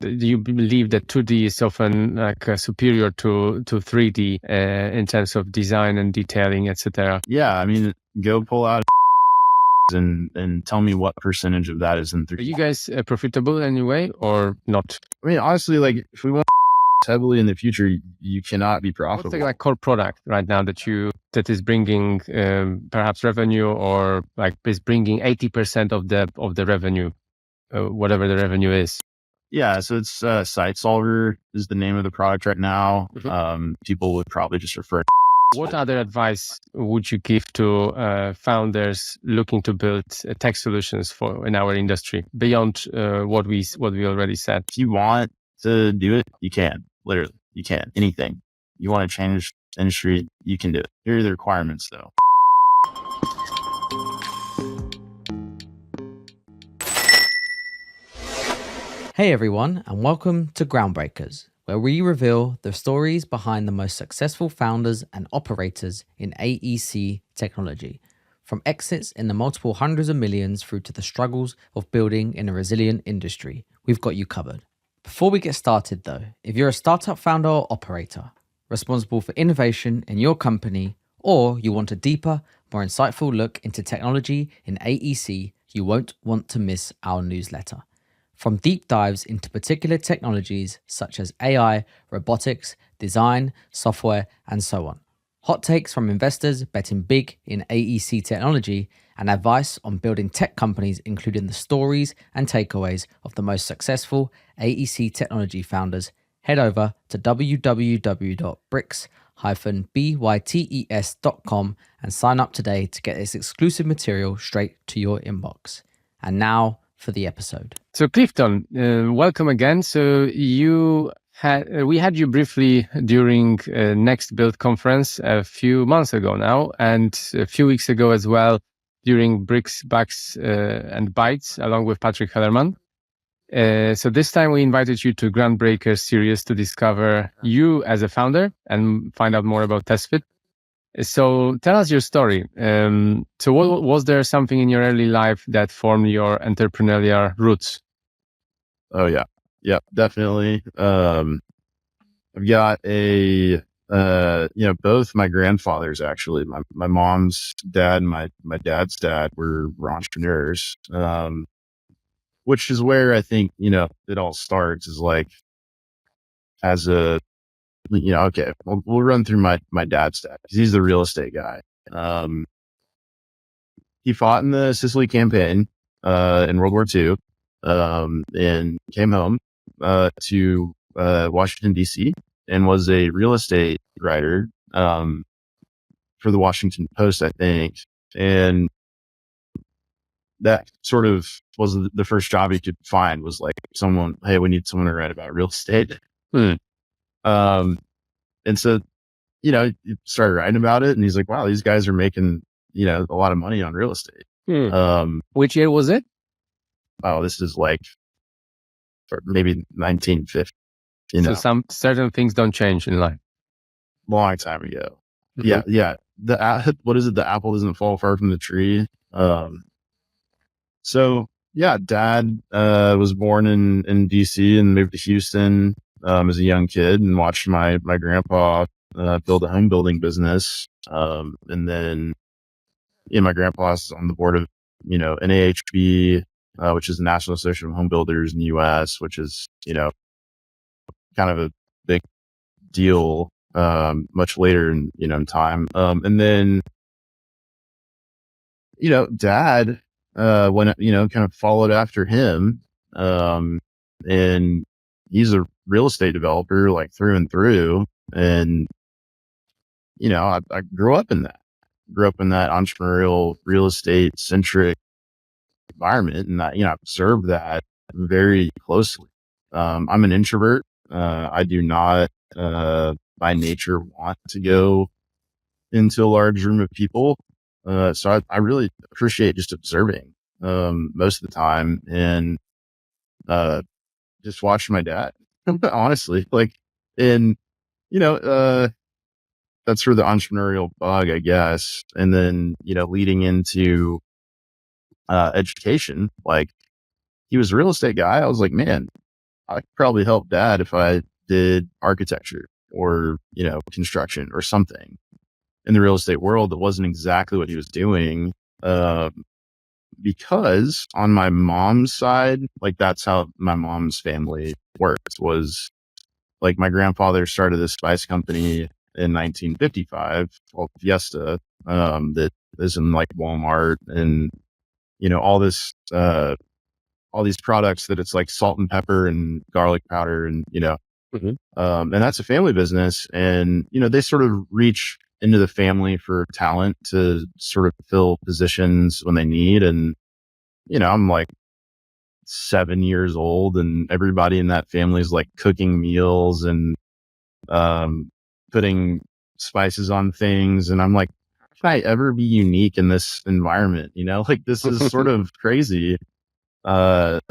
Do you believe that 2D is often like superior to 3D in terms of design and detailing, etc.? Yeah, I mean, go pull out and tell me what percentage of that is in 3D. Are you guys profitable anyway or not? I mean, honestly, like if we want heavily in the future, you cannot be profitable. What's the like core product right now that is bringing perhaps revenue, or like is bringing 80% of the revenue, whatever the revenue is? Yeah, so it's Site Solver is the name of the product right now. Mm-hmm. People would probably just refer. What other advice would you give to founders looking to build tech solutions for in our industry beyond what we already said? If you want to do it, you can. Literally, you can. Anything. You want to change the industry, you can do it. Here are the requirements, though. Hey everyone, and welcome to Groundbreakers, where we reveal the stories behind the most successful founders and operators in AEC technology, from exits in the multiple hundreds of millions through to the struggles of building in a resilient industry. We've got you covered. Before we get started though, if you're a startup founder or operator responsible for innovation in your company, or you want a deeper, more insightful look into technology in AEC, you won't want to miss our newsletter. From deep dives into particular technologies such as AI, robotics, design, software, and so on. Hot takes from investors betting big in AEC technology, and advice on building tech companies, including the stories and takeaways of the most successful AEC technology founders. Head over to www.bricks-bytes.com and sign up today to get this exclusive material straight to your inbox. And now for the episode. So Clifton, welcome again. So we had you briefly during Next Build conference a few months ago now, and a few weeks ago as well during Bricks, Bucks and Bytes along with Patrick Hellerman. So this time we invited you to Groundbreakers series to discover you as a founder and find out more about TestFit. So tell us your story. So was there something in your early life that formed your entrepreneurial roots? Oh yeah, definitely. I've got both my grandfathers actually. My mom's dad and my dad's dad were entrepreneurs. Which is where I think it all starts is like as a okay, we'll run through my dad's dad because he's the real estate guy. He fought in the Sicily campaign in World War II, and came home to Washington D.C. and was a real estate writer for the Washington Post, I think, and that sort of was the first job he could find. Was like hey, we need someone to write about real estate. And so, he started writing about it and he's like, wow, these guys are making, a lot of money on real estate. Which year was it? Oh, this is like maybe 1950. So some certain things don't change in life. Long time ago. Mm-hmm. Yeah. What is it? The apple doesn't fall far from the tree. So yeah, dad was born in DC and moved to Houston as a young kid and watched my grandpa build a home building business. And then my grandpa's on the board of NAHB, which is the National Association of Home Builders in the US, which is kind of a big deal much later in time. And then dad when kind of followed after him, and he's a real estate developer like through and through. And I grew up in that entrepreneurial real estate centric environment, and I observed that very closely. I'm an introvert. I do not by nature want to go into a large room of people. So I really appreciate just observing most of the time and just watching my dad, honestly, like, and that's where the entrepreneurial bug, I guess. And then leading into education, like he was a real estate guy. I was like, man, I could probably help dad if I did architecture or, construction or something in the real estate world. That wasn't exactly what he was doing. Because on my mom's side, like that's how my mom's family worked, was like my grandfather started this spice company in 1955 called Fiesta, that is in like Walmart and, all these products that it's like salt and pepper and garlic powder and, Mhm. and that's a family business. And, they sort of reach into the family for talent to sort of fill positions when they need. And, I'm like 7 years old and everybody in that family is like cooking meals and, putting spices on things. And I'm like, how can I ever be unique in this environment? Like this is sort of crazy. And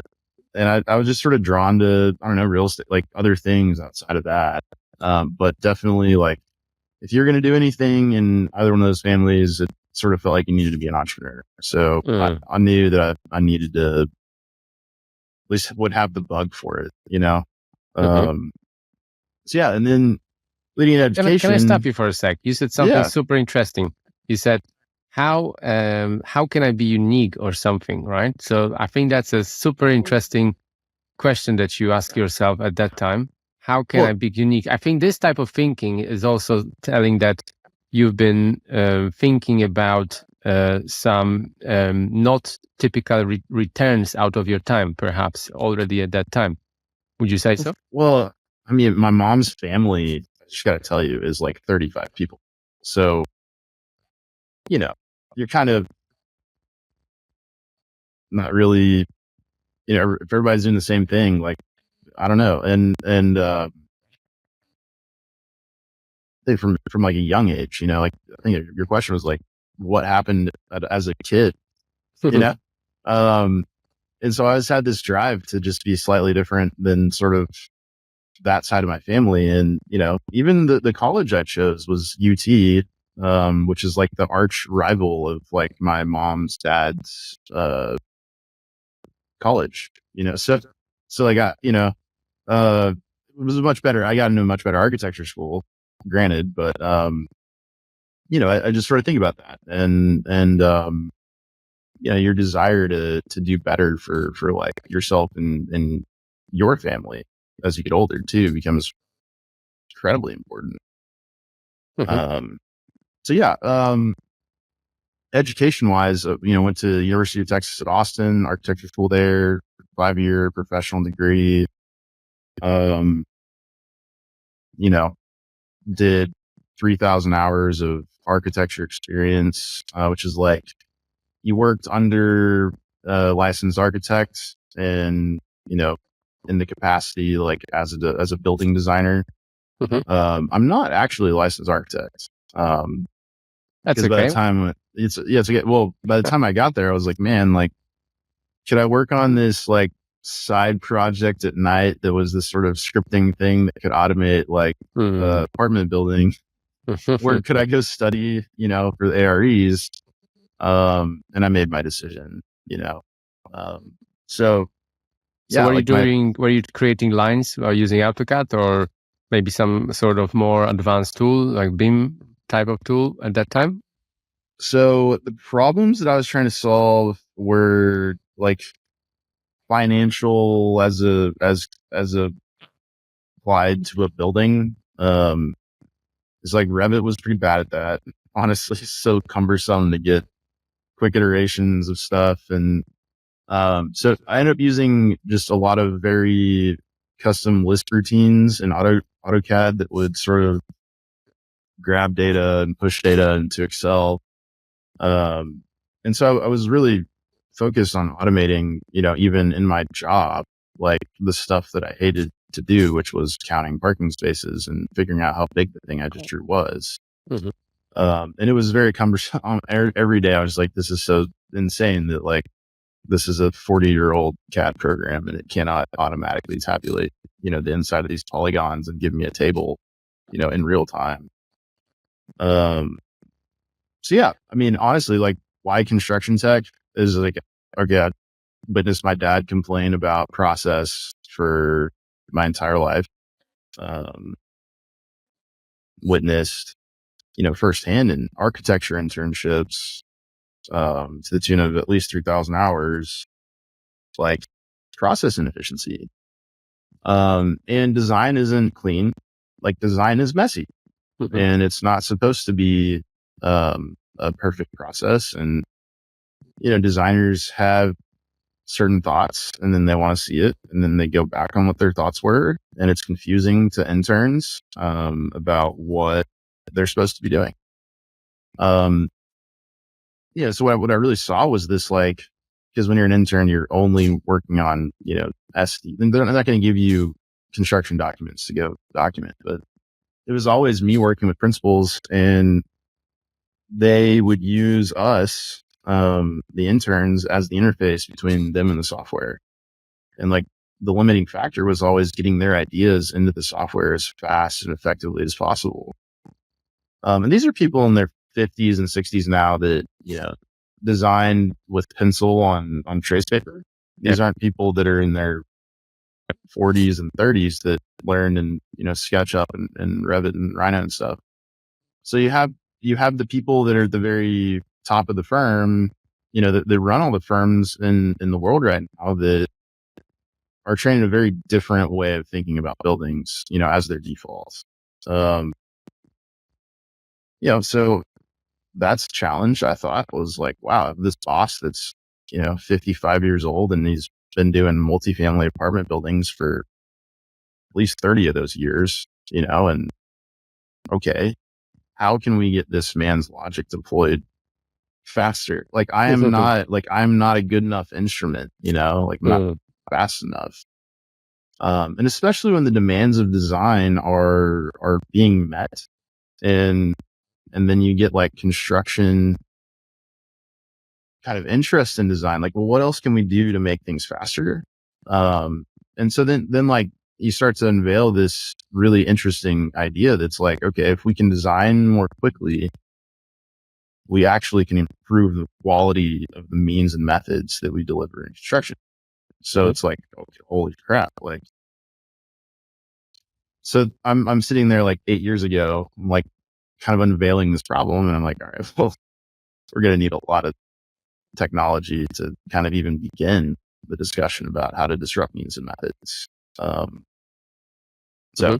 I was just sort of drawn to, I don't know, real estate, like other things outside of that. But definitely like if you're going to do anything in either one of those families, it sort of felt like you needed to be an entrepreneur. So I knew that I needed to, at least would have the bug for it, So yeah. And then leading in education. Can I stop you for a sec? You said something Yeah. super interesting. You said, how can I be unique or something, right? So I think that's a super interesting question that you ask yourself at that time. How can I be unique? I think this type of thinking is also telling that you've been thinking about some not typical returns out of your time, perhaps already at that time. Would you say so? Well, I mean, my mom's family, I just got to tell you, is like 35 people. So, you're kind of not really, if everybody's doing the same thing, like, I don't know. And I think from like a young age, like, I think your question was like, what happened as a kid, and so I always had this drive to just be slightly different than sort of that side of my family. And, even the college I chose was UT, which is like the arch rival of like my mom's dad's, college, so I got, it was much better. I got into a much better architecture school, granted, but, I just sort of think about that and, your desire to do better for like yourself and your family as you get older too becomes incredibly important. So yeah, education wise, went to the University of Texas at Austin, architecture school there, 5-year professional degree. You know, did 3,000 hours of architecture experience, which is like you worked under licensed architects and, in the capacity, like as a building designer. I'm not actually a licensed architect. That's Because by okay. the time by the time I got there, I was like, man, like, should I work on this like side project at night that was this sort of scripting thing that could automate like apartment building? Or could I go study, for the AREs? And I made my decision, so So yeah, were you like were you creating lines using AutoCAD or maybe some sort of more advanced tool like BIM type of tool at that time? so the problems that I was trying to solve were like financial as a applied to a building. It's like Revit was pretty bad at that. Honestly, so cumbersome to get quick iterations of stuff. And so I ended up using just a lot of very custom Lisp routines in AutoCAD that would sort of grab data and push data into Excel. And so I was really focused on automating, even in my job, like the stuff that I hated to do, which was counting parking spaces and figuring out how big the thing I just drew was. And it was very cumbersome. Every day I was like, this is so insane that like, this is a 40-year-old CAD program and it cannot automatically tabulate, the inside of these polygons and give me a table, in real time. So yeah, I mean, honestly, like why construction tech is like, okay, I witnessed my dad complain about process for my entire life. Witnessed, firsthand in architecture internships, to the tune of at least 3,000 hours, like process inefficiency. And design isn't clean. Like design is messy, and it's not supposed to be, a perfect process. And, designers have certain thoughts and then they want to see it and then they go back on what their thoughts were. And it's confusing to interns, about what they're supposed to be doing. So what I really saw was this, like, because when you're an intern, you're only working on, SD, and they're not going to give you construction documents to go document, but it was always me working with principals, and they would use us, the interns, as the interface between them and the software. And like the limiting factor was always getting their ideas into the software as fast and effectively as possible. And these are people in their 50s and 60s now that, design with pencil on trace paper. These aren't people that are in their 40s and 30s that learned in, SketchUp and Revit and Rhino and stuff. So you have the people that are at the very top of the firm, that run all the firms in the world right now, that are trained in a very different way of thinking about buildings, as their defaults. So that's a challenge. I thought was like, wow, this boss that's, 55 years old and he's been doing multifamily apartment buildings for at least 30 of those years, and okay, how can we get this man's logic deployed faster? Like I'm not a good enough instrument, like I'm not fast enough. And especially when the demands of design are being met, and then you get like construction kind of interest in design, like, well, what else can we do to make things faster? And so then like you start to unveil this really interesting idea that's like, okay, if we can design more quickly, we actually can improve the quality of the means and methods that we deliver in construction. So it's like, okay, holy crap. Like, so I'm sitting there like 8 years ago, I'm like kind of unveiling this problem. And I'm like, all right, well, we're going to need a lot of technology to kind of even begin the discussion about how to disrupt means and methods. So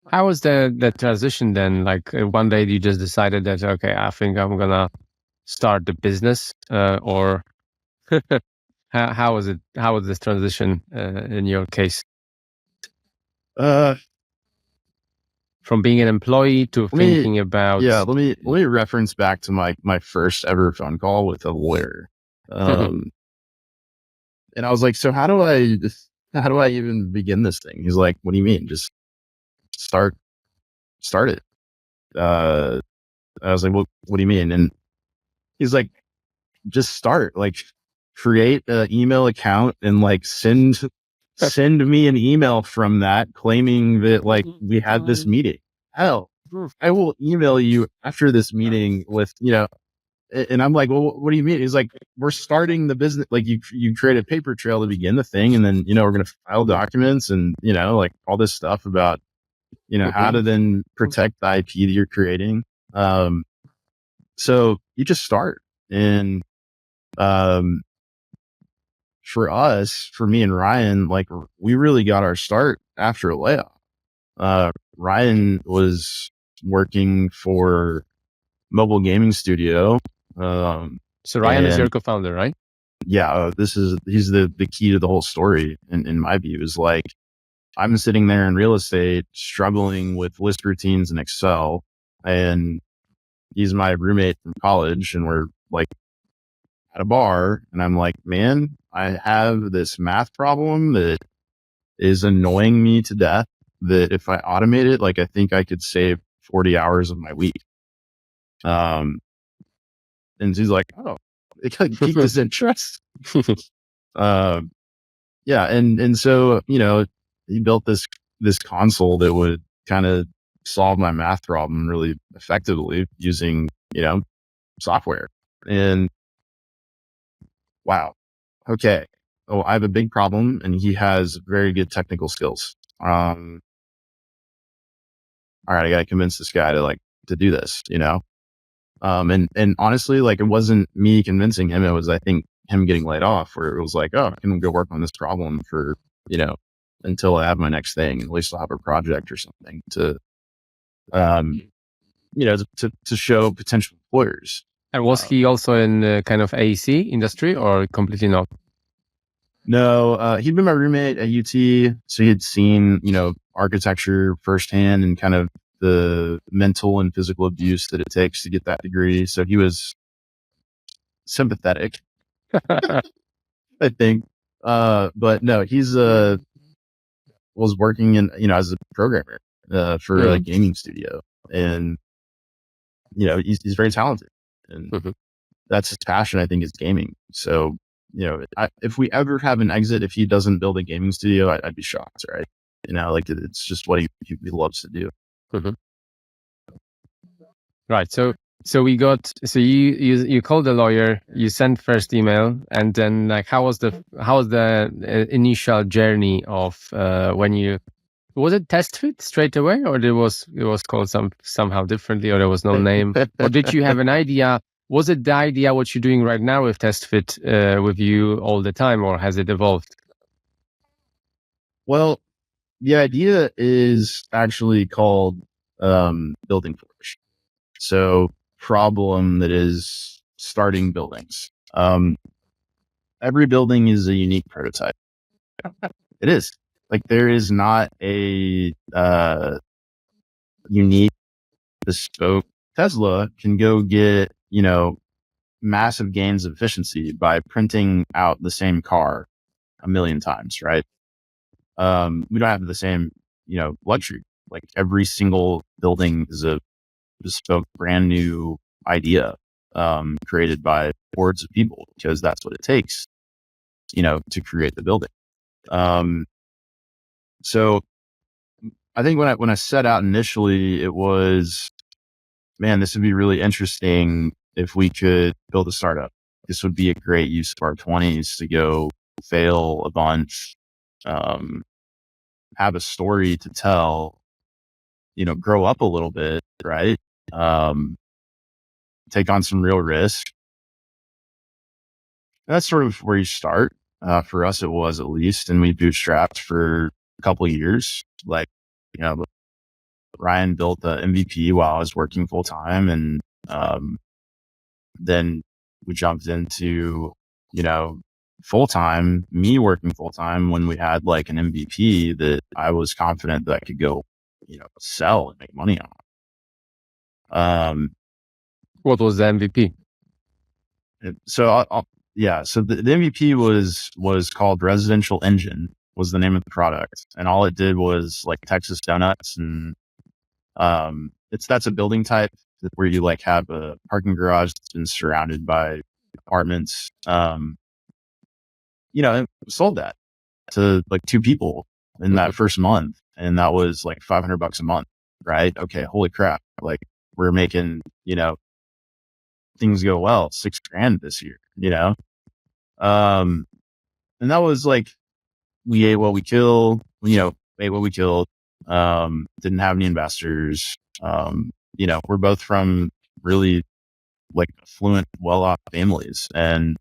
how was the transition then? Like one day you just decided that, okay, I think I'm going to start the business, or how was it? How was this transition in your case? From being an employee to thinking about... let me reference back to my first ever phone call with a lawyer. And I was like, so how do I even begin this thing? He's like, what do you mean? Just start it. I was like, well, what do you mean? And he's like, just start, like create an email account and like send me an email from that claiming that like we had this meeting. Hell, I will email you after this meeting with, and I'm like, well, what do you mean? He's like, we're starting the business. Like you create a paper trail to begin the thing. And then, we're going to file documents and, like all this stuff about, how to then protect the IP that you're creating. So you just start. And, for me and Ryan, like we really got our start after a layoff. Ryan was working for mobile gaming studio. So Ryan is your co-founder, right? Yeah, he's the key to the whole story. In my view, is like, I'm sitting there in real estate struggling with list routines in Excel, and he's my roommate from college, and we're like at a bar, and I'm like, man, I have this math problem that is annoying me to death, that if I automate it, like I think I could save 40 hours of my week. And he's like, oh, it could pique his interest. Yeah. And so, he built this console that would kind of solve my math problem really effectively using, software. And wow. Okay. oh, I have a big problem, and he has very good technical skills. All right, I got to convince this guy to do this, and honestly, like, it wasn't me convincing him. It was, I think, him getting laid off, where it was like, oh, I can go work on this problem for, until I have my next thing. At least I'll have a project or something to, to show potential employers. And was he also in the kind of AEC industry or completely not? No, he'd been my roommate at UT, so he had seen, architecture firsthand and kind of the mental and physical abuse that it takes to get that degree. So he was sympathetic, I think. But no, he's was working in, as a programmer for a gaming studio, and he's very talented, and that's his passion. I think is gaming. So if we ever have an exit, if he doesn't build a gaming studio, I'd be shocked, right? It's just what he loves to do. Right. So you called the lawyer, you sent first email, and then like how was the initial journey of was it TestFit straight away, or it was called somehow differently, or there was no name, or did you have an idea? Was it the idea what you're doing right now with TestFit with you all the time, or has it evolved? Well, the idea is actually called building forge. So problem that is starting buildings. Every building is a unique prototype. It is. Like, there is not a unique bespoke. Tesla can go get, massive gains of efficiency by printing out the same car a million times, right? We don't have the same, luxury. Like, every single building is a bespoke, brand new idea, created by hordes of people, because that's what it takes, to create the building. So I think when I set out initially, it was, man, this would be really interesting if we could build a startup. This would be a great use of our 20s to go fail a bunch, have a story to tell, grow up a little bit, right? Take on some real risk. That's sort of where you start. For us, it was, at least, and we bootstrapped for a couple of years. Like, Ryan built the MVP while I was working full time, and then we jumped into, full time, me working full time, when we had like an MVP that I was confident that I could go, sell and make money on. What was the MVP? So so the MVP was called Residential Engine, was the name of the product, and all it did was like Texas donuts, and that's a building type where you like have a parking garage that's been surrounded by apartments. And sold that to like 2 people in that first month, and that was like $500 a month, right? Okay, holy crap! Like, we're making, things go well, $6,000 this year, and that was like, we ate what we killed, ate what we killed. Didn't have any investors. We're both from really like affluent, well-off families, and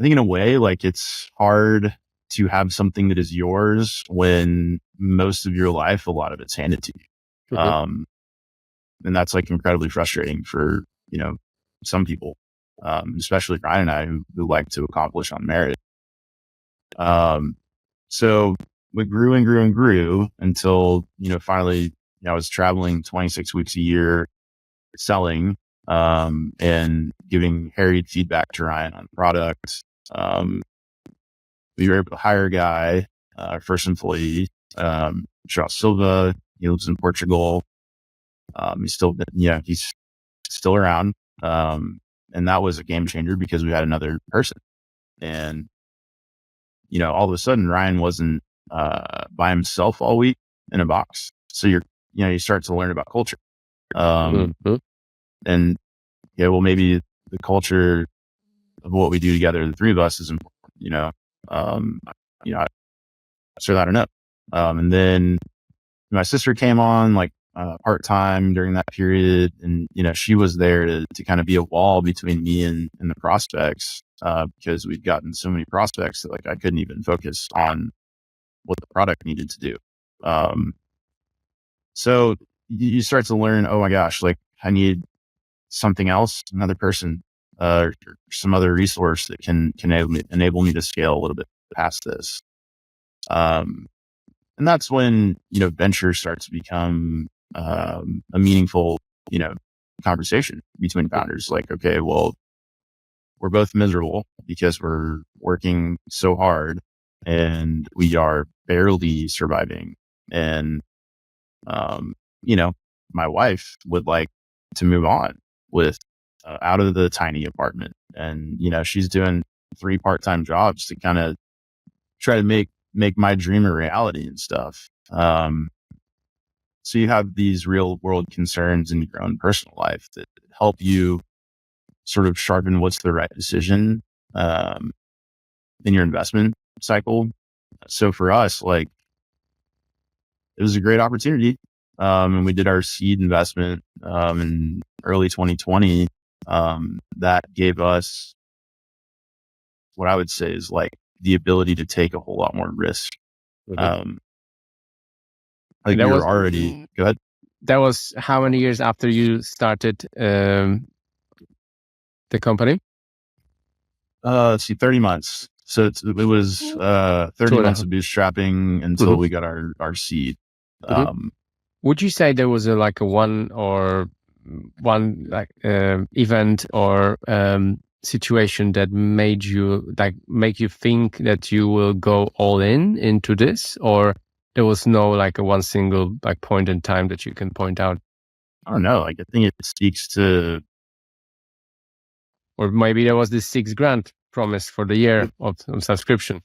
I think in a way, like, it's hard to have something that is yours when most of your life, a lot of it's handed to you. And that's like incredibly frustrating for, some people, especially Ryan and I, who like to accomplish on merit. So we grew and grew and grew until, finally, I was traveling 26 weeks a year, selling, and giving harried feedback to Ryan on products. We were able to hire a guy, our first employee, João Silva. He lives in Portugal. He's still around. And that was a game changer because we had another person, and, all of a sudden Ryan wasn't, by himself all week in a box. So you start to learn about culture. And maybe the culture of what we do together, the 3 of us, is important, you know, so I don't know. And then my sister came on like part-time during that period. And, she was there to kind of be a wall between me and the prospects, because we'd gotten so many prospects that like I couldn't even focus on what the product needed to do. So you start to learn, oh my gosh, like I need something else, another person, or some other resource that can enable me to scale a little bit past this. And that's when, venture starts to become a meaningful, conversation between founders. Like, okay, well, we're both miserable because we're working so hard and we are barely surviving. And, my wife would like to move on with out of the tiny apartment. And, she's doing 3 part-time jobs to kind of try to make my dream a reality and stuff. So you have these real world concerns in your own personal life that help you sort of sharpen what's the right decision in your investment cycle. So for us, like it was a great opportunity. And we did our seed investment in early 2020. That gave us what I would say is like the ability to take a whole lot more risk. Like we were already good. That was how many years after you started the company? Let's see, 30 months. So it was 30 months of bootstrapping until we got our seed. Would you say there was a one event or situation that made you make you think that you will go all into this, or there was no like a one single point in time that you can point out? I don't know. Like I think it speaks to, or maybe there was this $6,000 promise for the year of subscription.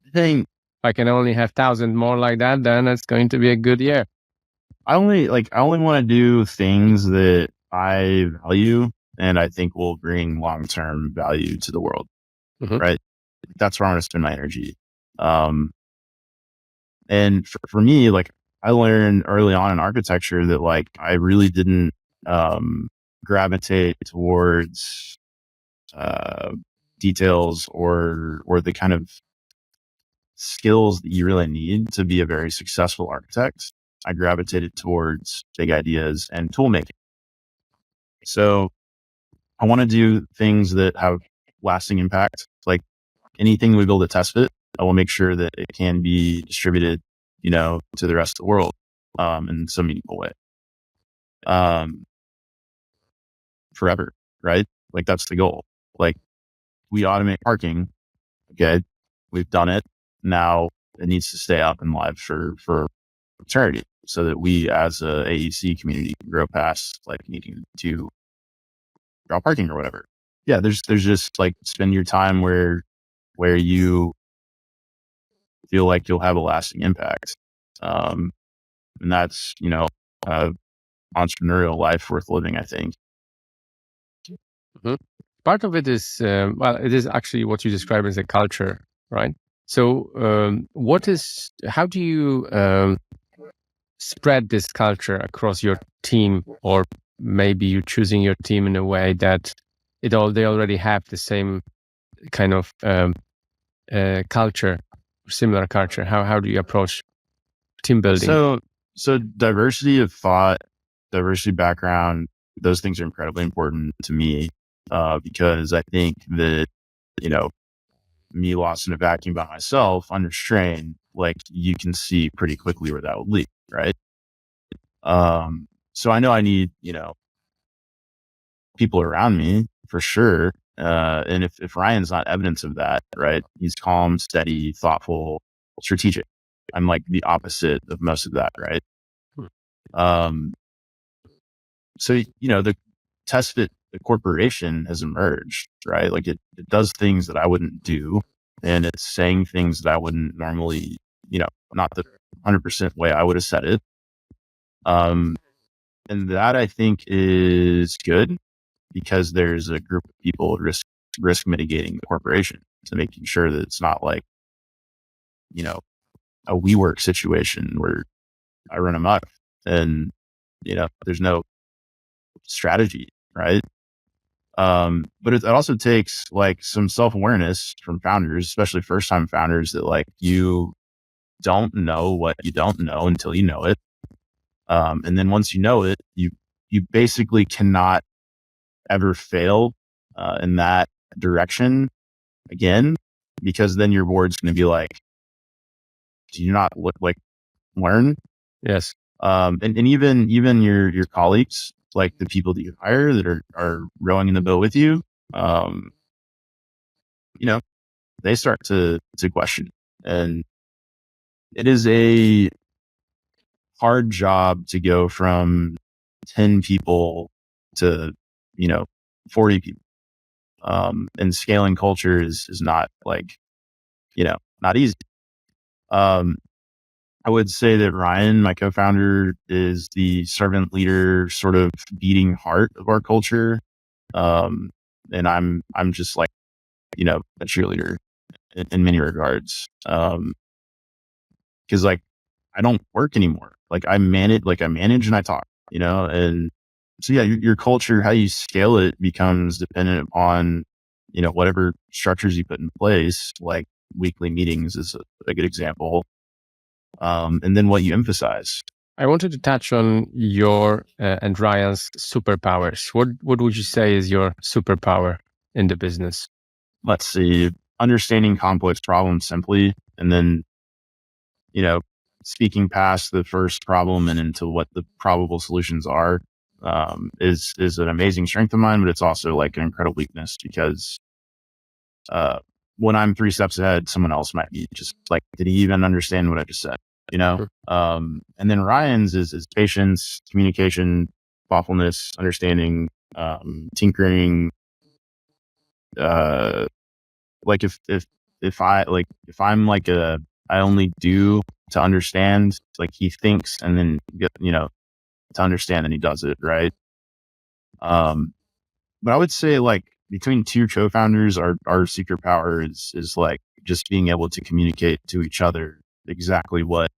I think if I can only have 1,000 more like that, then it's going to be a good year. I only want to do things that I value and I think will bring long-term value to the world. Right. That's where I want to spend my energy. And for me, like I learned early on in architecture that like I really didn't gravitate towards details or the kind of skills that you really need to be a very successful architect. I gravitated towards big ideas and tool making. So I want to do things that have lasting impact. Like anything we build at TestFit, I will make sure that it can be distributed, to the rest of the world, in some meaningful way. Forever, right? Like that's the goal. Like we automate parking. Okay. We've done it. Now it needs to stay up and live for eternity so that we as a AEC community can grow past like needing to draw parking or whatever. Yeah. There's just like spend your time where you feel like you'll have a lasting impact. And that's, entrepreneurial life worth living, I think. Part of it is, it is actually what you describe as a culture, right? So how do you spread this culture across your team, or maybe you choosing your team in a way that they already have the same kind of culture, similar culture? How do you approach team building? So diversity of thought, diversity of background, those things are incredibly important to me, because I think that, me lost in a vacuum by myself under strain, like you can see pretty quickly where that would lead. Right. So I know I need, people around me for sure. And if Ryan's not evidence of that, right, he's calm, steady, thoughtful, strategic. I'm like the opposite of most of that. Right. So, the TestFit, the corporation has emerged, right? Like it does things that I wouldn't do. And it's saying things that I wouldn't normally, not the 100% way I would have said it. And that I think is good because there's a group of people risk mitigating the corporation. to making sure that it's not like, you know, a WeWork situation where I run amok and, you know, there's no strategy, right? But it also takes like some self-awareness from founders, especially first-time founders, that like you don't know what you don't know until you know it. And then once you know it, you basically cannot ever fail in that direction again, because then your board's going to be like, do you not look like learn? Yes. And even your colleagues, like the people that you hire that are rowing in the boat with you, you know, they start to question. And it is a hard job to go from 10 people to, you know, 40 people. And scaling culture is not like, you know, not easy. I would say that Ryan, my co-founder, is the servant leader, sort of beating heart of our culture. And I'm just like, you know, a cheerleader in many regards. Cause like I don't work anymore. Like I manage and I talk, you know, and so yeah, your culture, how you scale it becomes dependent upon, you know, whatever structures you put in place, like weekly meetings is a good example. And then what you emphasize. I wanted to touch on your and Ryan's superpowers. What would you say is your superpower in the business? Let's see, understanding complex problems simply, and then, you know, speaking past the first problem and into what the probable solutions are, is an amazing strength of mine, but it's also like an incredible weakness because, when I'm 3 steps ahead, someone else might be just like, did he even understand what I just said? You know? And then Ryan's is patience, communication, thoughtfulness, understanding, tinkering, like if I'm like I only do to understand, like he thinks and then you know, to understand and he does it, right? But I would say like between two co-founders, our secret power is like just being able to communicate to each other exactly what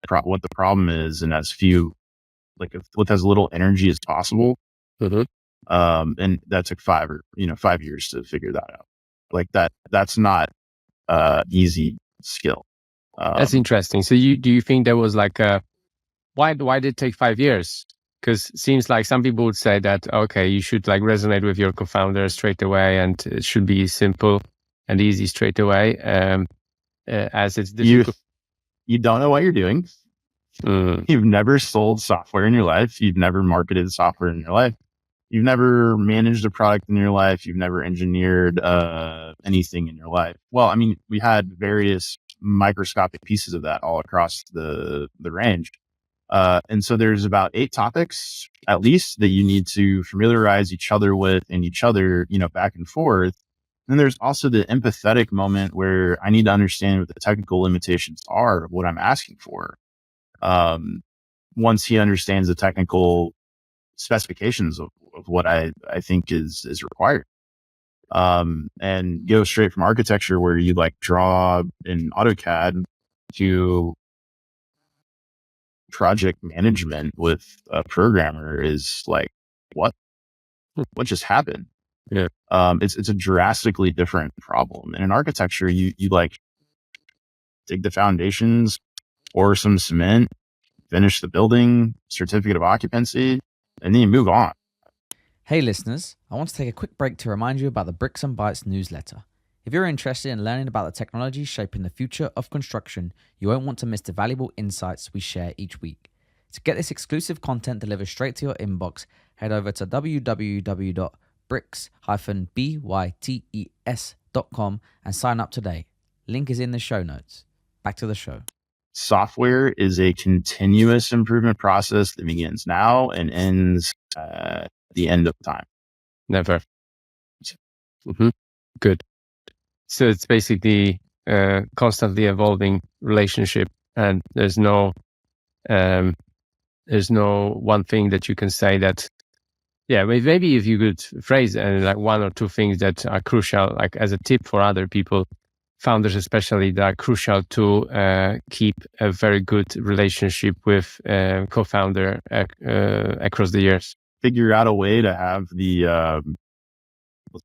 the problem is, and as few, like with as little energy as possible. And that took 5 years to figure that out. Like that's not easy skill. That's interesting. So do you think there was like why did it take 5 years? Because it seems like some people would say that, okay, you should like resonate with your co-founder straight away and it should be simple and easy straight away. As it's difficult. You don't know what you're doing. You've never sold software in your life. You've never marketed software in your life. You've never managed a product in your life. You've never engineered anything in your life. Well, I mean, we had various microscopic pieces of that all across the range. And so there's about 8 topics at least that you need to familiarize each other with and each other, you know, back and forth. And then there's also the empathetic moment where I need to understand what the technical limitations are of what I'm asking for. Once he understands the technical specifications of what I think is required. And go straight from architecture where you like draw in AutoCAD to project management with a programmer is like, what just happened? Yeah. It's a drastically different problem. And in architecture, you like dig the foundations, pour some cement, finish the building, certificate of occupancy, and then you move on. Hey listeners, I want to take a quick break to remind you about the Bricks and Bytes newsletter. If you're interested in learning about the technology shaping the future of construction, you won't want to miss the valuable insights we share each week. To get this exclusive content delivered straight to your inbox, head over to www.bricks-bytes.com and sign up today. Link is in the show notes. Back to the show. Software is a continuous improvement process that begins now and ends at the end of time. Never. Good. So it's basically a constantly evolving relationship, and there's no one thing that you can say that Yeah, maybe if you could phrase like one or two things that are crucial, like as a tip for other people, founders especially, that are crucial to keep a very good relationship with co-founder across the years. Figure out a way to have the,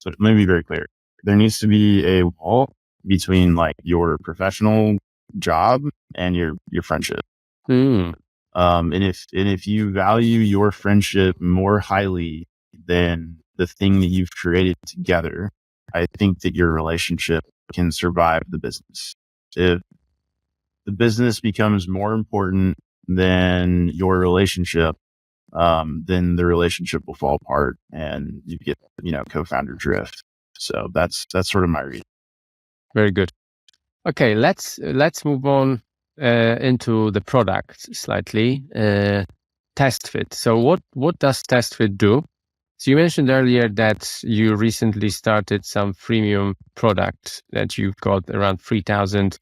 let me be very clear. There needs to be a wall between like your professional job and your friendship. And if you value your friendship more highly than the thing that you've created together, I think that your relationship can survive the business. If the business becomes more important than your relationship, then the relationship will fall apart and you get, co-founder drift. So that's sort of my read. Very good. Okay, let's move on into the product slightly. TestFit. So what does TestFit do? So you mentioned earlier that you recently started some freemium product, that you've got around 3,000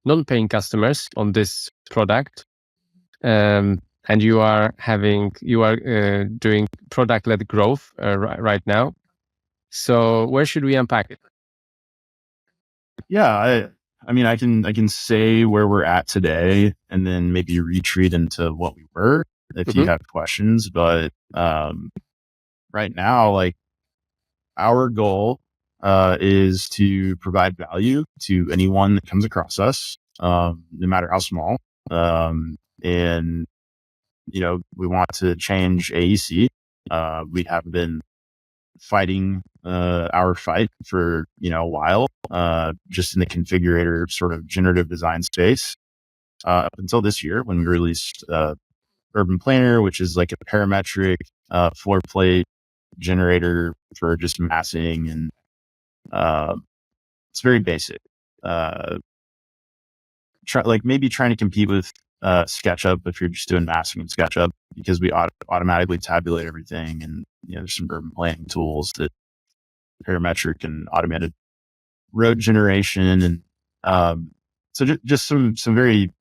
non-paying customers on this product, and you are doing product-led growth right now. So where should we unpack it? Yeah, I mean, I can say where we're at today and then maybe retreat into what we were if you have questions. But right now, like, our goal is to provide value to anyone that comes across us, no matter how small. And we want to change AEC. We have been fighting our fight for a while, just in the configurator sort of generative design space, up until this year when we released Urban Planner, which is like a parametric floor plate generator for just massing, and it's very basic. Maybe trying to compete with SketchUp if you're just doing massing in SketchUp, because we automatically tabulate everything, and there's some urban planning tools that parametric and automated road generation, and so just some very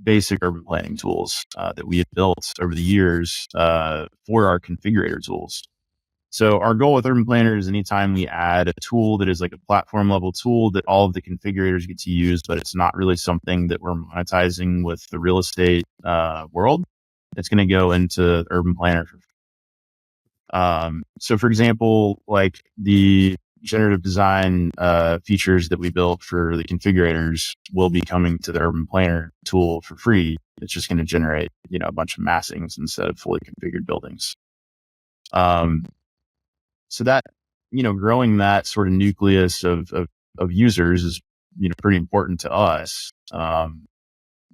basic urban planning tools that we have built over the years for our configurator tools. So our goal with Urban Planner is anytime we add a tool that is like a platform level tool that all of the configurators get to use, but it's not really something that we're monetizing with the real estate world, it's going to go into Urban Planner. So for example, like the generative design features that we built for the configurators will be coming to the Urban Planner tool for free. It's just going to generate, a bunch of massings instead of fully configured buildings. So that, growing that sort of nucleus of users is, pretty important to us, to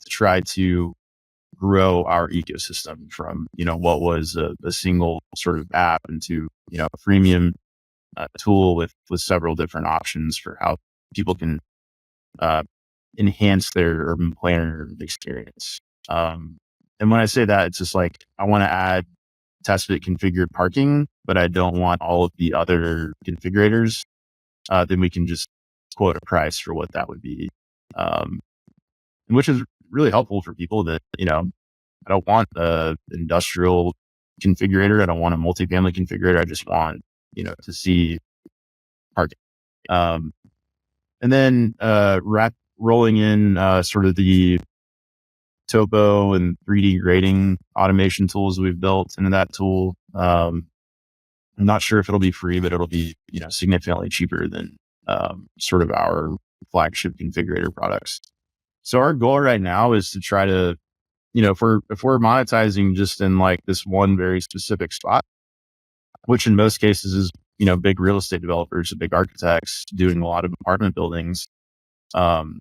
try to grow our ecosystem from, what was a single sort of app into, a freemium tool with several different options for how people can enhance their urban planner experience. And when I say that, it's just like, I want to add TestFit configured parking, but I don't want all of the other configurators. Then we can just quote a price for what that would be. Which is really helpful for people that, I don't want an industrial configurator. I don't want a multifamily configurator. I just want, to see parking. And then rolling in sort of the topo and 3D grading automation tools we've built into that tool. I'm not sure if it'll be free, but it'll be, significantly cheaper than sort of our flagship configurator products. So our goal right now is to try to, if we're monetizing just in like this one very specific spot, which in most cases is, big real estate developers, big architects doing a lot of apartment buildings,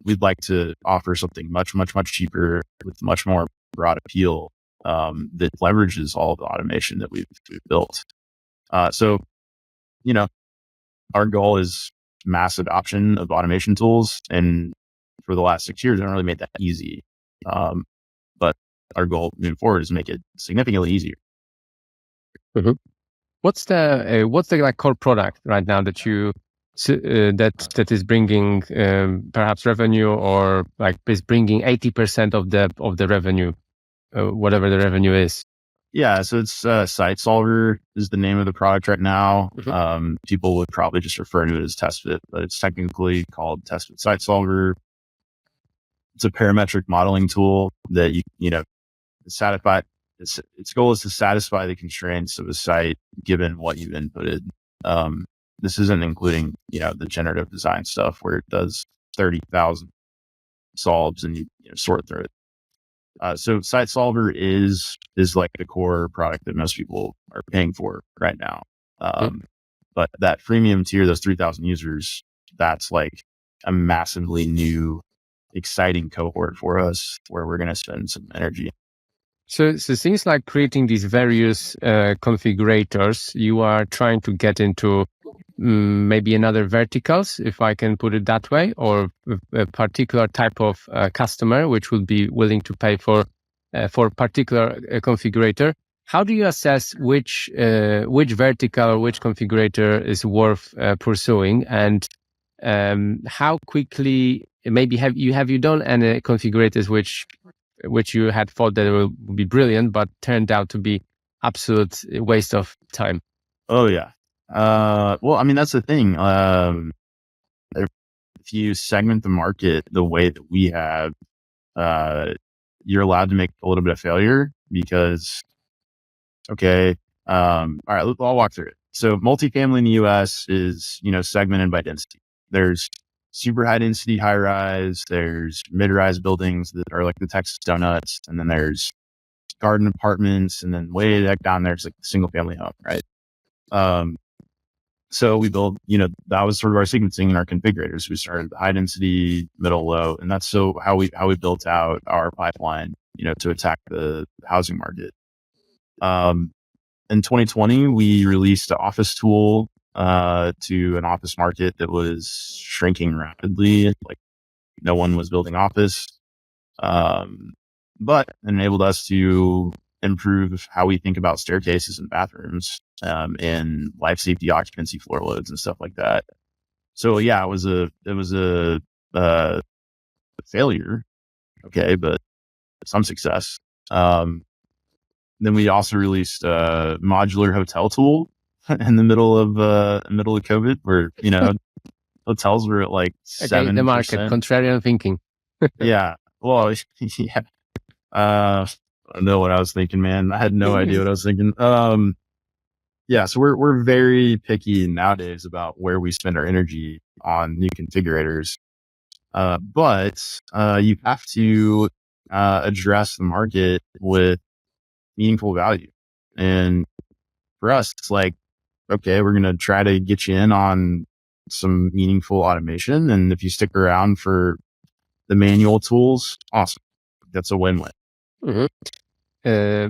we'd like to offer something much, much, much cheaper with much more broad appeal, that leverages all of the automation that we've built. So, our goal is mass adoption of automation tools. And for the last 6 years, I haven't really made that easy. But our goal moving forward is to make it significantly easier. Mm-hmm. What's the like core product right now that you that is bringing perhaps revenue, or like is bringing 80% of the revenue, whatever the revenue is? Yeah, so it's Site Solver is the name of the product right now. People would probably just refer to it as TestFit, but it's technically called TestFit Site Solver. It's a parametric modeling tool that you know satisfy. Its goal is to satisfy the constraints of a site given what you've inputted. This isn't including the generative design stuff where it does 30,000 solves and you sort through it. So Site Solver is like the core product that most people are paying for right now. But that freemium tier, those 3,000 users, that's like a massively new, exciting cohort for us where we're going to spend some energy. So things like creating these various configurators, you are trying to get into maybe another verticals, if I can put it that way, or a particular type of customer which would be willing to pay for a particular configurator. How do you assess which vertical or which configurator is worth pursuing, and how quickly maybe have you done any configurators which you had thought that it would be brilliant but turned out to be absolute waste of time? Oh yeah. Well, I mean, that's the thing. If you segment the market the way that we have, you're allowed to make a little bit of failure because, okay. All right, I'll walk through it. So multifamily in the US is, segmented by density. There's super high density, high rise. There's mid rise buildings that are like the Texas Donuts. And then there's garden apartments. And then way down there, it's like a single family home, right? So we built, that was sort of our sequencing and our configurators. We started high density, middle, low, and that's how we built out our pipeline, to attack the housing market. In 2020, we released an office tool to an office market that was shrinking rapidly. Like no one was building office, but it enabled us to improve how we think about staircases and bathrooms, and life safety occupancy floor loads and stuff like that. So yeah, it was a failure. Okay. But some success. Then we also released a modular hotel tool in the middle of COVID where, hotels were at like 7%. The market, contrarian thinking. Yeah. Well, yeah. I don't know what I was thinking, man. I had no idea what I was thinking. Yeah. So we're very picky nowadays about where we spend our energy on new configurators. But you have to address the market with meaningful value. And for us, it's like, okay, we're going to try to get you in on some meaningful automation. And if you stick around for the manual tools, awesome. That's a win-win. I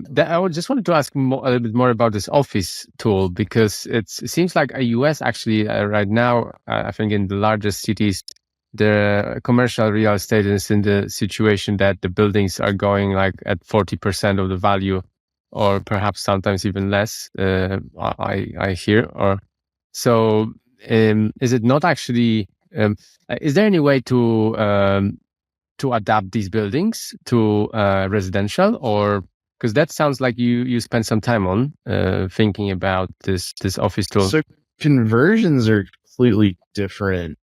just wanted to ask a little bit more about this office tool, because it seems like a US actually right now, I think in the largest cities, the commercial real estate is in the situation that the buildings are going like at 40% of the value, or perhaps sometimes even less. I hear. Or so. Is it not actually? Is there any way to adapt these buildings to residential, or because that sounds like you spent some time on thinking about this office tool? So conversions are completely different,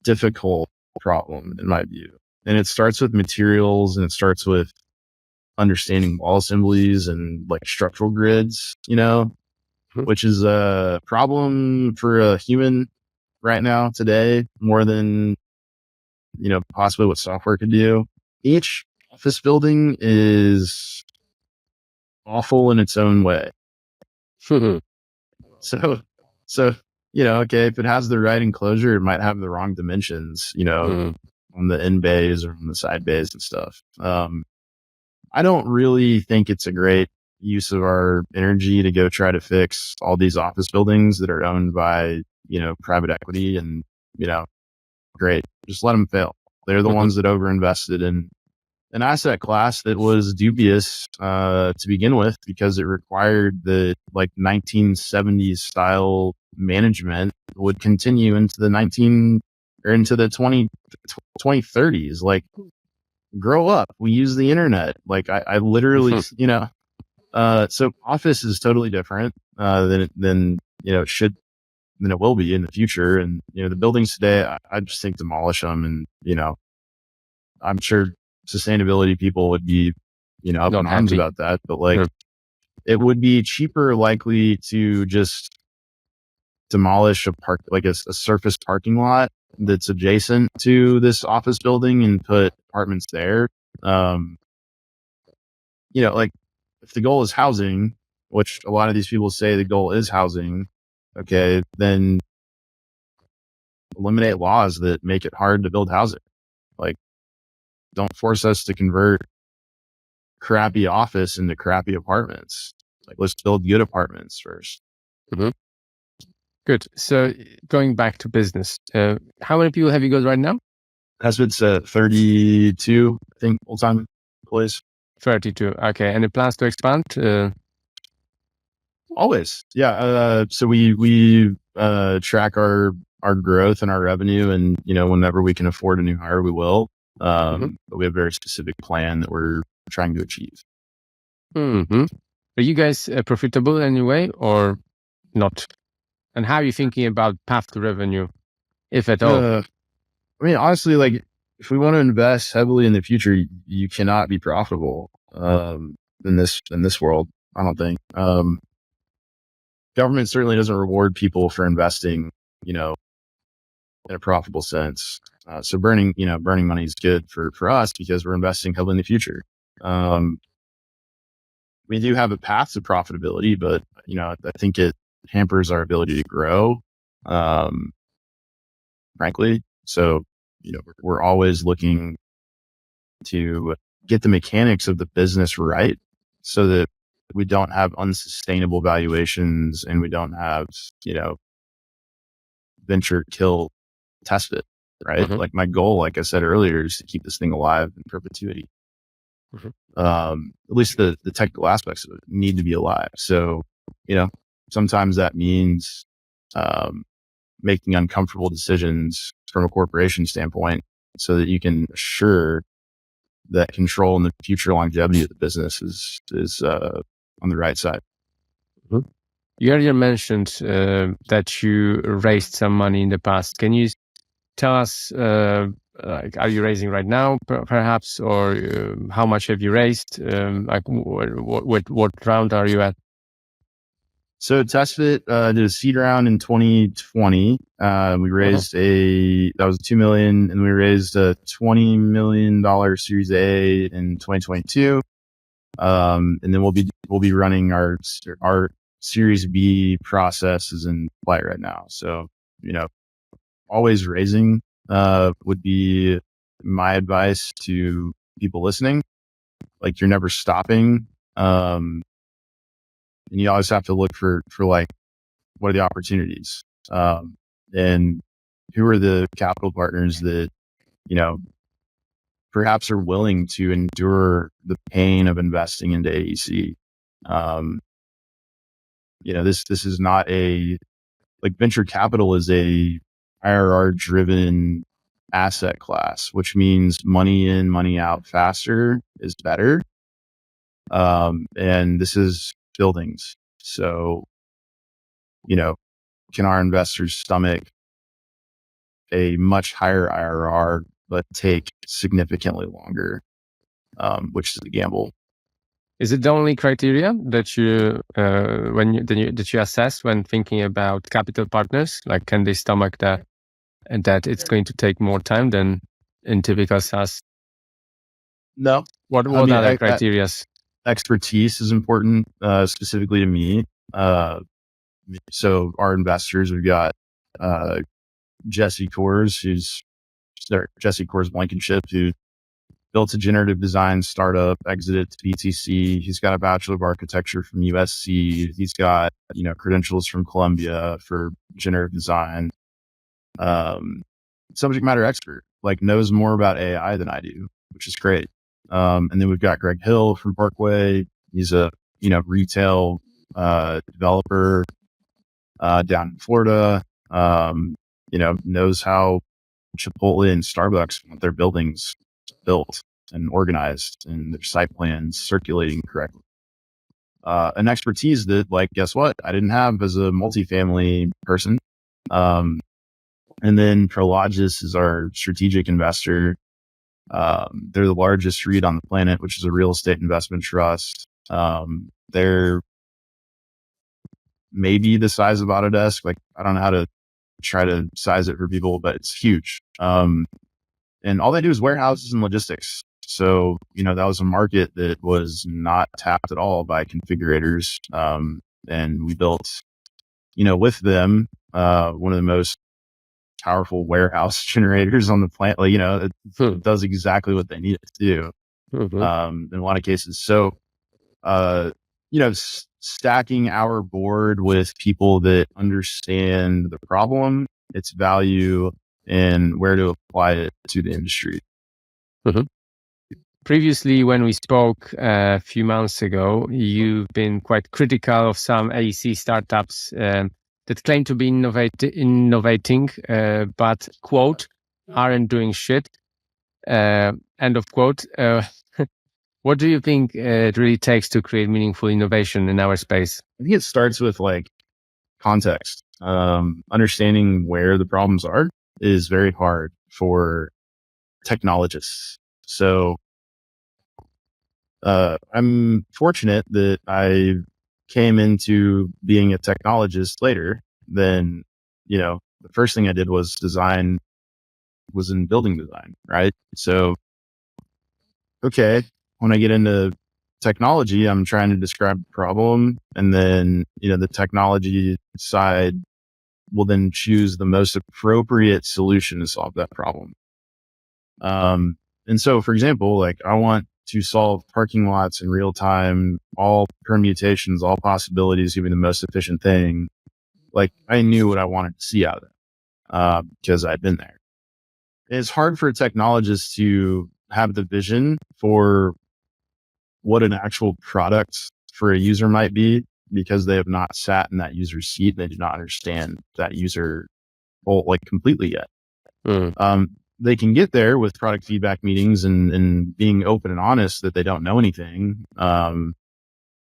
difficult problem in my view. And it starts with materials, and it starts with understanding wall assemblies and like structural grids, which is a problem for a human right now today more than, possibly what software could do. Each office building is awful in its own way. So, okay, if it has the right enclosure, it might have the wrong dimensions, on the end bays or on the side bays and stuff. I don't really think it's a great use of our energy to go try to fix all these office buildings that are owned by, private equity and, great. Just let them fail. They're the ones that overinvested in an asset class that was dubious to begin with because it required the like 1970s style management would continue into the 2030s. Like grow up. We use the internet. Like I literally, so office is totally different, than it will be in the future. And, the buildings today, I just think demolish them. And, I'm sure sustainability people would be, up Not in arms happy. about that, but like, Yeah. it would be cheaper likely to just demolish a surface parking lot that's adjacent to this office building and put apartments there. Like if the goal is housing, which a lot of these people say the goal is housing, okay, then eliminate laws that make it hard to build housing. Like, don't force us to convert crappy office into crappy apartments. Like, let's build good apartments first. Mhm. Good. So going back to business, how many people have you got right now? TestFit's 32, I think, full-time employees. 32. Okay. Any plans to expand? Always. Yeah. So we track our growth and our revenue, and, whenever we can afford a new hire, we will. But we have a very specific plan that we're trying to achieve. Mm-hmm. Are you guys profitable in any way or not? And how are you thinking about path to revenue, if at all? Honestly, like, if we want to invest heavily in the future, you cannot be profitable in this world. I don't think. Government certainly doesn't reward people for investing, in a profitable sense. So burning money is good for us because we're investing heavily in the future. We do have a path to profitability, but, I think it hampers our ability to grow, frankly. So, we're always looking to get the mechanics of the business right so that we don't have unsustainable valuations and we don't have, venture kill TestFit, right? Mhm. Like, my goal, like I said earlier, is to keep this thing alive in perpetuity. Mhm. At least the technical aspects of it need to be alive. So, sometimes that means, making uncomfortable decisions from a corporation standpoint so that you can assure that control and the future longevity of the business is on the right side. You earlier mentioned that you raised some money in the past. Can you tell us, are you raising right now, perhaps, or how much have you raised? What round are you at? So TestFit did a seed round in 2020. We raised that was $2 million, and we raised a $20 million Series A in 2022. And then we'll be running our Series B process is in flight right now. So, always raising would be my advice to people listening. Like, you're never stopping. And you always have to look for like, what are the opportunities? And who are the capital partners that, perhaps are willing to endure the pain of investing into AEC? This is not like, venture capital is a IRR driven asset class, which means money in, money out faster is better. And this is buildings. So, can our investors stomach a much higher IRR, but take significantly longer, which is a gamble. Is it the only criteria that you that you assess when thinking about capital partners? Like, can they stomach that and that it's going to take more time than in typical SaaS? No, What other criteria? expertise is important, specifically to me. So our investors, we've got Jesse Coors Blankenship, who built a generative design startup, exited to BTC. He's got a Bachelor of Architecture from USC. He's got, credentials from Columbia for generative design. Subject matter expert, like, knows more about AI than I do, which is great. And then we've got Greg Hill from Parkway. He's a, retail developer down in Florida. Knows how Chipotle and Starbucks want their buildings built. and organized and their site plans circulating correctly. An expertise that, like, guess what? I didn't have as a multifamily person. And then Prologis is our strategic investor. They're the largest REIT on the planet, which is a real estate investment trust. They're maybe the size of Autodesk. Like, I don't know how to try to size it for people, but it's huge. And all they do is warehouses and logistics. So, that was a market that was not tapped at all by configurators. And we built, with them, one of the most powerful warehouse generators on the planet. Like, it does exactly what they need it to do. In a lot of cases. So, stacking our board with people that understand the problem, its value, and where to apply it to the industry. Previously, when we spoke a few months ago, you've been quite critical of some AEC startups that claim to be innovating, but, quote, aren't doing shit, end of quote. What do you think it really takes to create meaningful innovation in our space? I think it starts with context. Understanding where the problems are is very hard for technologists. So I'm fortunate that I came into being a technologist later. Then, the first thing I did was in building design, right? So, okay, when I get into technology, I'm trying to describe the problem, and then, the technology side will then choose the most appropriate solution to solve that problem. And so, for example, I want to solve parking lots in real time, all permutations, all possibilities, give me the most efficient thing. I knew what I wanted to see out of it, because I'd been there. It's hard for a technologist to have the vision for what an actual product for a user might be, because they have not sat in that user's seat. They do not understand that user completely yet. They can get there with product feedback meetings and being open and honest that they don't know anything.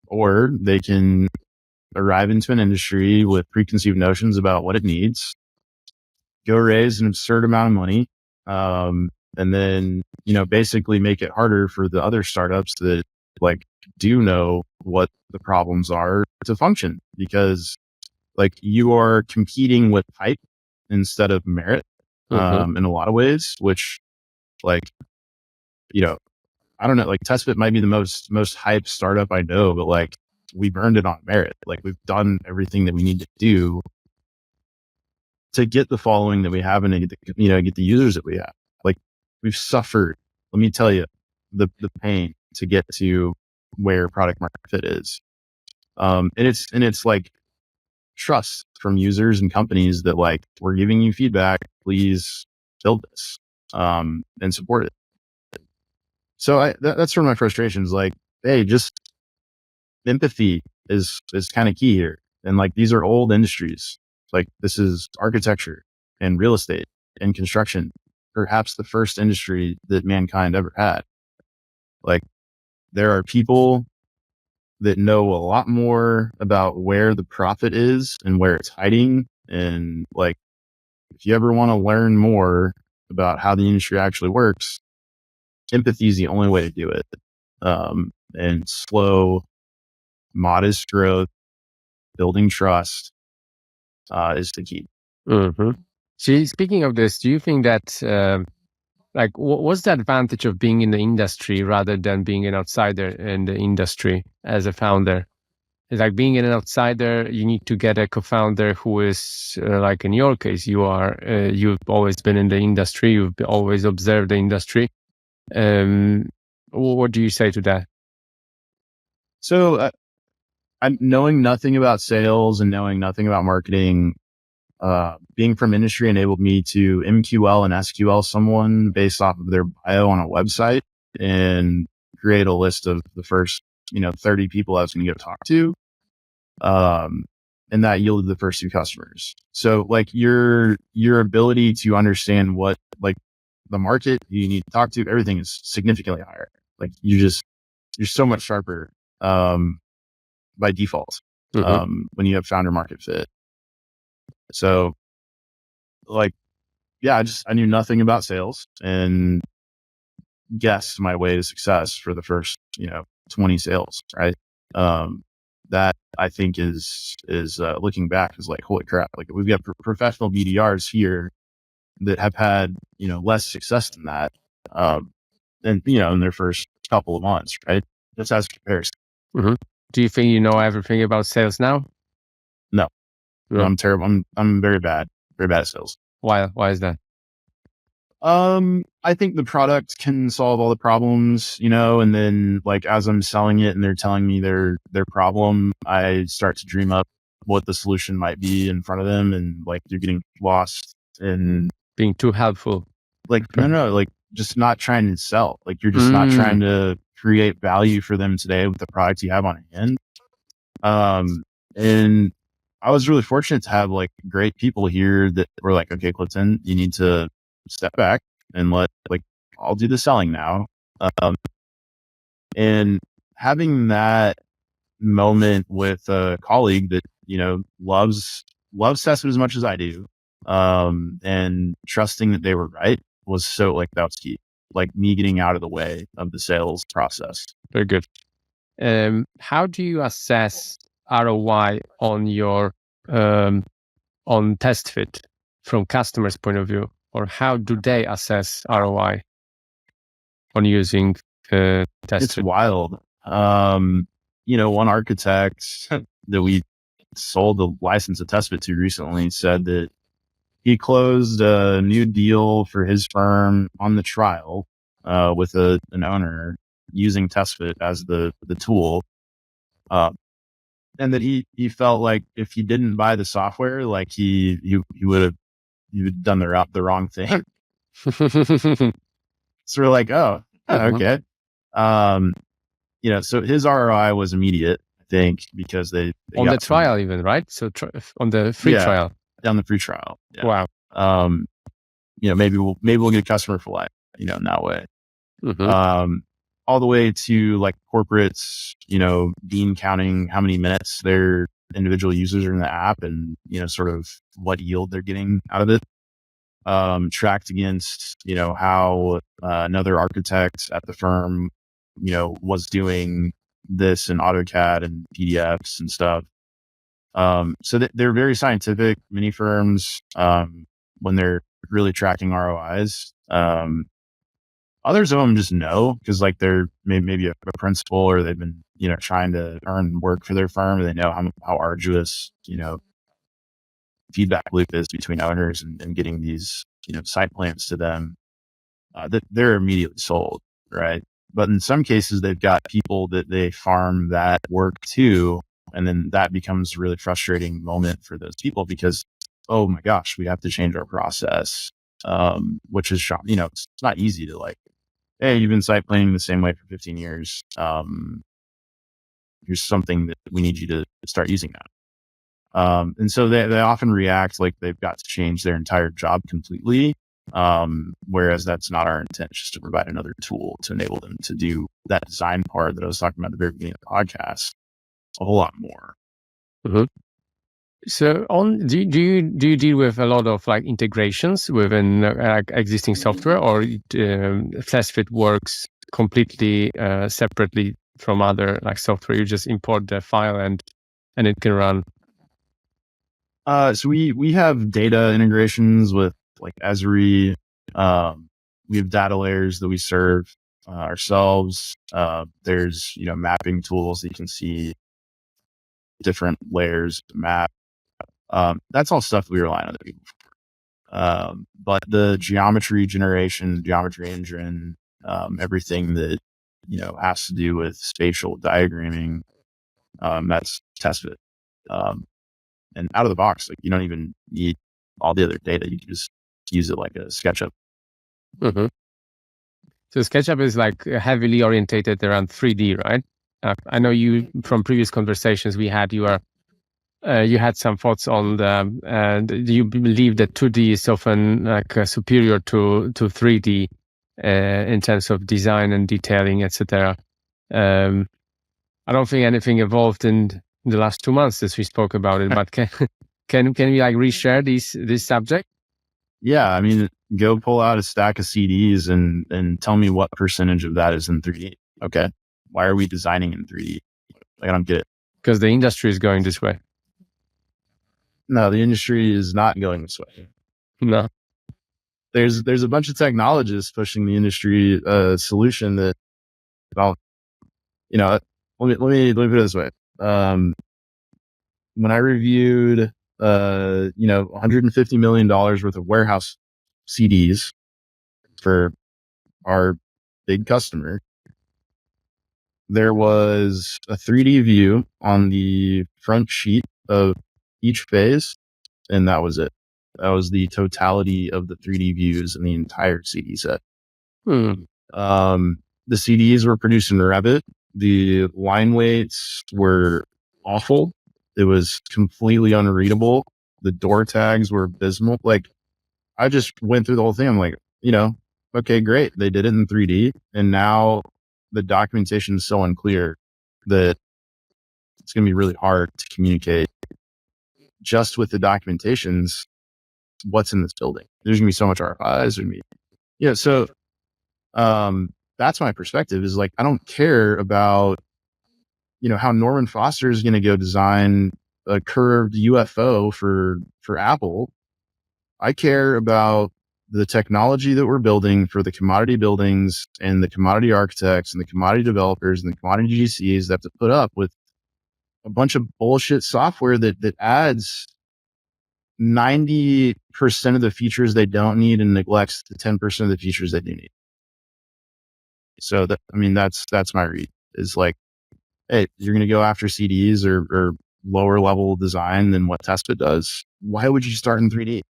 Or they can arrive into an industry with preconceived notions about what it needs, go raise an absurd amount of money, and then, basically make it harder for the other startups that do know what the problems are to function, because you are competing with hype instead of merit, in a lot of ways, which I don't know, TestFit might be the most hyped startup I know, but we've earned it on merit. We've done everything that we need to do to get the following that we have and to get the users that we have. We've suffered, let me tell you, the pain to get to where product market fit is. And it's trust from users and companies that we're giving you feedback, please build this, and support it. So that's sort of my frustrations. Hey, just empathy is kind of key here. And these are old industries. This is architecture and real estate and construction, perhaps the first industry that mankind ever had. There are people that know a lot more about where the profit is and where it's hiding. And if you ever want to learn more about how the industry actually works, empathy is the only way to do it. And slow, modest growth, building trust, is the key. See, speaking of this, do you think that what's the advantage of being in the industry rather than being an outsider in the industry as a founder? It's being an outsider, you need to get a co-founder who is in your case, you've always been in the industry, you've always observed the industry. What do you say to that? So, I'm knowing nothing about sales and knowing nothing about marketing. Being from industry enabled me to MQL and SQL someone based off of their bio on a website and create a list of the first, 30 people I was going to go talk to. And that yielded the first 2 customers. So your ability to understand what the market you need to talk to, everything is significantly higher. Like you're so much sharper, by default, when you have founder market fit. So like, yeah, I knew nothing about sales and guessed my way to success for the first, 20 sales. Right. That I think is looking back is like, holy crap. Like we've got professional BDRs here that have had, less success than that, than, in their first couple of months. Right. Just as comparison. Do you think you know everything about sales now? No, I'm terrible. I'm very bad at sales. Why is that? I think the product can solve all the problems, and then like as I'm selling it and they're telling me their problem, I start to dream up what the solution might be in front of them, and like they're getting lost and being too helpful. Like no, like just not trying to sell. Like you're just not trying to create value for them today with the product you have on hand. And I was really fortunate to have like great people here that were like, okay, Clifton, you need to step back and I'll do the selling now. And having that moment with a colleague that, loves TestFit as much as I do, and trusting that they were right was so that was key. Like me getting out of the way of the sales process. Very good. How do you assess ROI on your on TestFit from customers' point of view, or how do they assess ROI on using TestFit? It's wild. One architect that we sold the license of TestFit to recently said that he closed a new deal for his firm on the trial with an owner using TestFit as the tool. And that he felt like if he didn't buy the software, like he would have done the wrong thing. So we're like, oh, okay. So his ROI was immediate, I think, because they on the trial even, right? So on the free trial. On the free trial. Yeah. Wow. Maybe we'll get a customer for life, in that way. All the way to like corporates, bean counting how many minutes their individual users are in the app and, sort of what yield they're getting out of it. Tracked against, how another architect at the firm, was doing this in AutoCAD and PDFs and stuff. So they're very scientific, many firms, when they're really tracking ROIs. Others of them just know because like they're maybe a principal or they've been, trying to earn work for their firm. They know how arduous, feedback loop is between owners and getting these, site plans to them, that they're immediately sold. Right. But in some cases, they've got people that they farm that work to. And then that becomes a really frustrating moment for those people because, oh my gosh, we have to change our process, which is, it's not easy to like, hey, you've been site planning the same way for 15 years. Here's something that we need you to start using now. And so they often react like they've got to change their entire job completely. Whereas that's not our intent, just to provide another tool to enable them to do that design part that I was talking about at the very beginning of the podcast a whole lot more. So do you deal with a lot of like integrations within existing software, or TestFit works completely separately from other like software? You just import the file and it can run. So we have data integrations with like Esri. We have data layers that we serve ourselves. There's mapping tools that you can see different layers to map. That's all stuff we rely on other people for. But the geometry generation, geometry engine, everything that has to do with spatial diagramming, that's TestFit. And out of the box, like you don't even need all the other data. You can just use it like a SketchUp. So SketchUp is like heavily orientated around 3D, right? I know you from previous conversations we had, you are you had some thoughts on do you believe that 2D is often superior to 3D in terms of design and detailing, etc.? I don't think anything evolved in the last 2 months since we spoke about it, but can we like reshare this subject? Yeah, I mean, go pull out a stack of CDs and tell me what percentage of that is in 3D. Okay, why are we designing in 3D? Like, I don't get it. Because the industry is going this way. No, the industry is not going this way. No. There's a bunch of technologists pushing the industry solution that, well, let me put it this way. When I reviewed, $150 million worth of warehouse CDs for our big customer, there was a 3D view on the front sheet of each phase, and that was it. That was the totality of the 3D views in the entire CD set. The CDs were produced in Revit. The line weights were awful. It was completely unreadable. The door tags were abysmal. Like, I just went through the whole thing. I'm like, okay, great. They did it in 3D. And now the documentation is so unclear that it's going to be really hard to communicate just with the documentations what's in this building. There's going to be so much RFIs. So that's my perspective, is like, I don't care about, how Norman Foster is going to go design a curved UFO for Apple. I care about the technology that we're building for the commodity buildings and the commodity architects and the commodity developers and the commodity GCs that have to put up with a bunch of bullshit software that adds 90% of the features they don't need and neglects the 10% of the features they do need. So that's my read, is like, hey, you're going to go after CDs or lower level design than what TestFit does. Why would you start in 3D?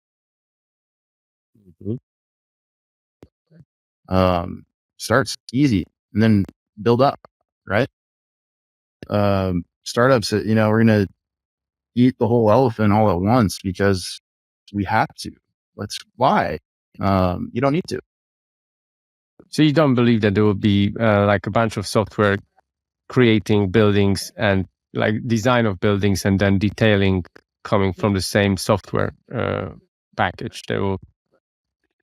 Starts easy and then build up, right? Startups, we're going to eat the whole elephant all at once because we have to. Why? You don't need to. So you don't believe that there will be like a bunch of software creating buildings and like design of buildings and then detailing coming from the same software package?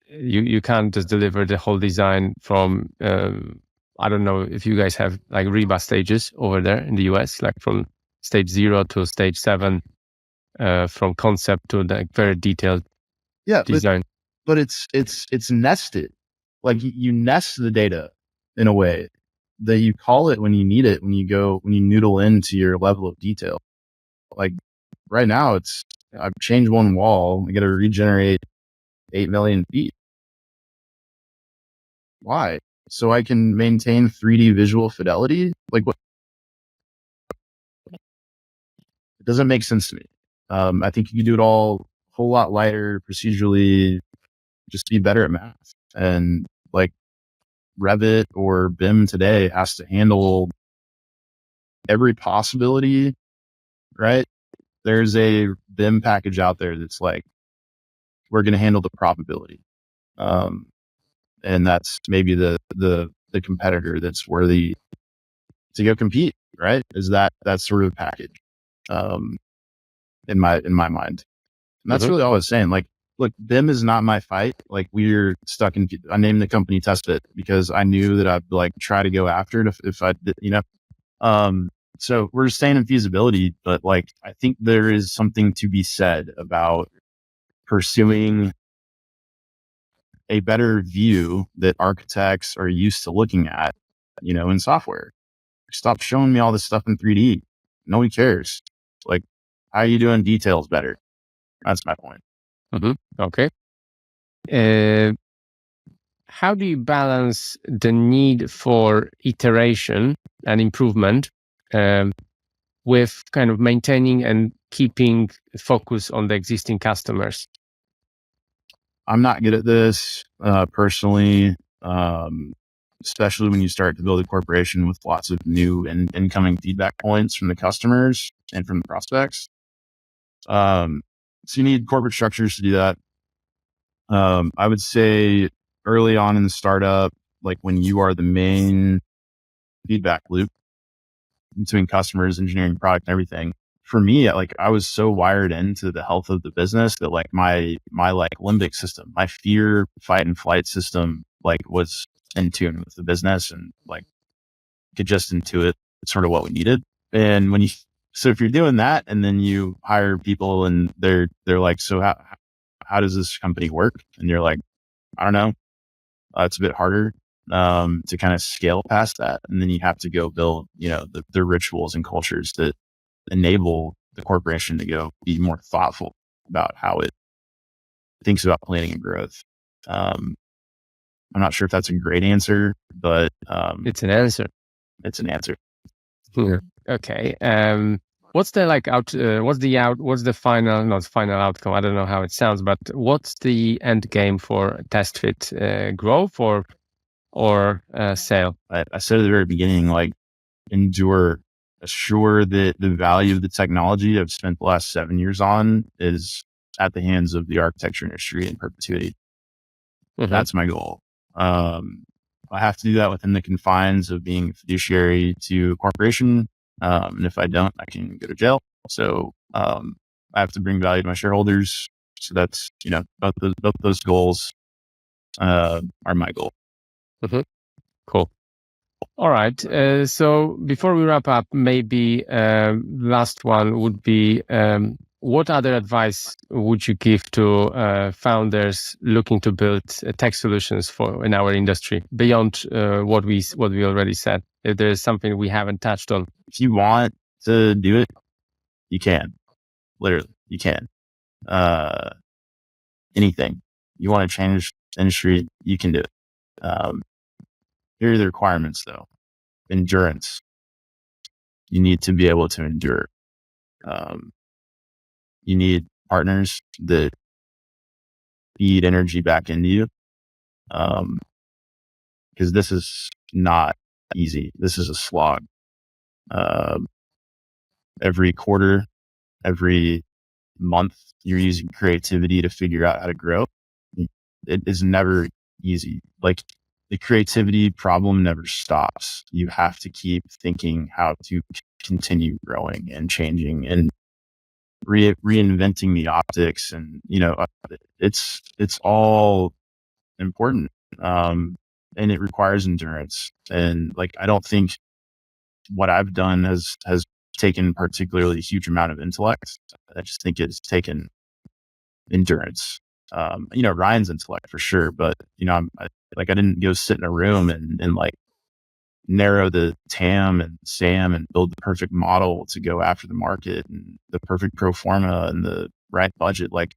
You can't just deliver the whole design from I don't know if you guys have like REBA stages over there in the US, like from stage 0 to stage 7, from concept to the very detailed design. But it's nested. Like, you nest the data in a way that you call it when you need it, when you noodle into your level of detail. Like, right now I've changed one wall. I got to regenerate 8 million feet. Why? So I can maintain 3D visual fidelity? Like, what? It doesn't make sense to me. I think you can do it all a whole lot lighter, procedurally, just be better at math. And like, Revit or BIM today has to handle every possibility, right? There's a BIM package out there that's like, we're going to handle the probability. And that's maybe the competitor that's worthy to go compete, right? Is that sort of package, in my mind. And that's really all I was saying. Like, look, BIM is not my fight. Like, we're stuck in, I named the company TestFit because I knew that I'd like try to go after it if I did, so we're staying in feasibility, but like, I think there is something to be said about pursuing a better view that architects are used to looking at, in software. Stop showing me all this stuff in 3D. No one cares. Like, how are you doing details better? That's my point. Okay. How do you balance the need for iteration and improvement with kind of maintaining and keeping focus on the existing customers? I'm not good at this personally, especially when you start to build a corporation with lots of new and incoming feedback points from the customers and from the prospects. So you need corporate structures to do that. I would say early on in the startup, like when you are the main feedback loop between customers, engineering, product, and everything. For me, like I was so wired into the health of the business that like my like limbic system, my fear, fight and flight system, like was in tune with the business and like could just intuit sort of what we needed. And so if you're doing that and then you hire people and they're like, so how does this company work? And you're like, I don't know. It's a bit harder to kind of scale past that. And then you have to go build, the rituals and cultures that enable the corporation to go be more thoughtful about how it thinks about planning and growth. I'm not sure if that's a great answer, but it's an answer. It's an answer. Yeah. Okay. What's the what's the final, not final outcome? I don't know how it sounds, but what's the end game for TestFit? Growth or sale? I said at the very beginning, like assure that the value of the technology I've spent the last 7 years on is at the hands of the architecture industry in perpetuity. Mm-hmm. That's my goal. I have to do that within the confines of being a fiduciary to a corporation. And if I don't, I can go to jail. So, I have to bring value to my shareholders. So that's, both those goals, are my goal. Mm-hmm. Cool. All right. So before we wrap up, maybe last one would be, what other advice would you give to founders looking to build tech solutions in our industry beyond what we already said? If there's something we haven't touched on. If you want to do it, you can. Literally, you can. Anything. You want to change the industry, you can do it. Here are the requirements though. Endurance. You need to be able to endure. You need partners that feed energy back into you. Because this is not easy. This is a slog. Every quarter, every month, you're using creativity to figure out how to grow. It is never easy. Like the creativity problem never stops. You have to keep thinking how to continue growing and changing and reinventing the optics. And, it's all important. And it requires endurance. And like, I don't think what I've done has taken particularly a huge amount of intellect. I just think it's taken endurance. Ryan's intellect for sure, but I didn't go sit in a room and like narrow the TAM and SAM and build the perfect model to go after the market and the perfect pro forma and the right budget. Like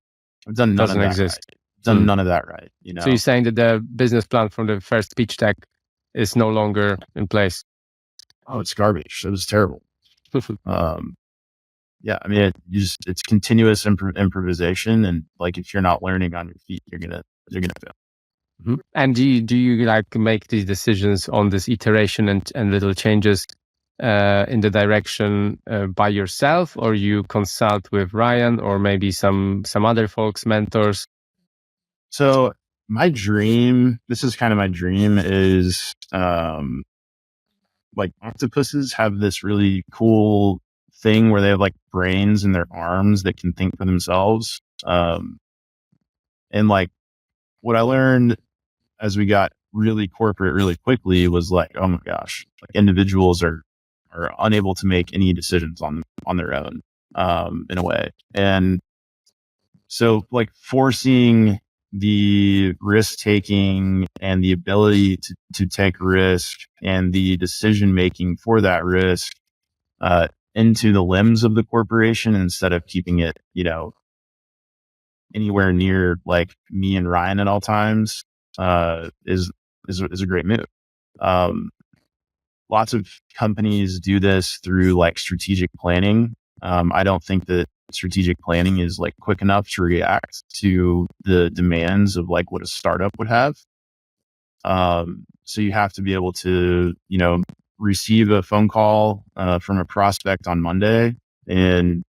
I've done none Doesn't of that exist. Right. Done none of that right. So you're saying that the business plan from the first pitch deck is no longer in place? Oh, it's garbage. It was terrible. Yeah, I mean, it's continuous improvisation, and like if you're not learning on your feet, you're gonna fail. Mm-hmm. And do you like make these decisions on this iteration and little changes in the direction by yourself, or you consult with Ryan or maybe some other folks, mentors? So my dream, this is kind of my dream, is like octopuses have this really cool thing where they have like brains in their arms that can think for themselves. And like what I learned as we got really corporate really quickly was like, oh my gosh, like individuals are unable to make any decisions on their own, in a way. And so like forcing the risk taking and the ability to take risk and the decision making for that risk, into the limbs of the corporation instead of keeping it, anywhere near like me and Ryan at all times, is a great move. Lots of companies do this through like strategic planning. I don't think that strategic planning is like quick enough to react to the demands of like what a startup would have. So you have to be able to, receive a phone call from a prospect on Monday and